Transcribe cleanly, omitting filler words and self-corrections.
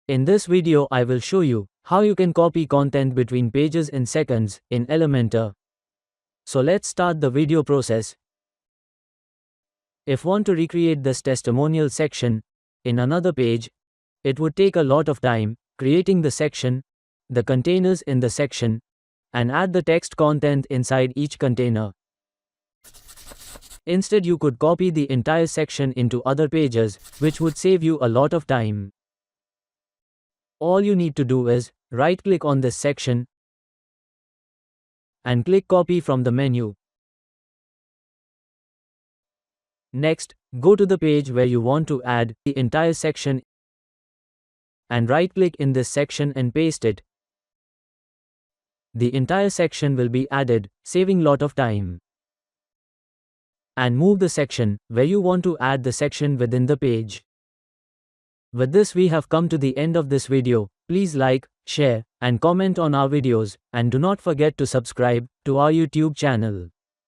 In this video I will show you how you can copy content between pages in seconds in Elementor. So let's start the video process. If want to recreate this testimonial section in another page, it would take a lot of time creating the section, the containers in the section, and add the text content inside each container. Instead, you could copy the entire section into other pages, which would save you a lot of time. All you need to do is right-click on this section and click Copy from the menu. Next, go to the page where you want to add the entire section and right-click in this section and paste it. The entire section will be added, saving lot of time. And move the section where you want to add the section within the page. With this we have come to the end of this video. Please like, share, and comment on our videos, and do not forget to subscribe to our YouTube channel.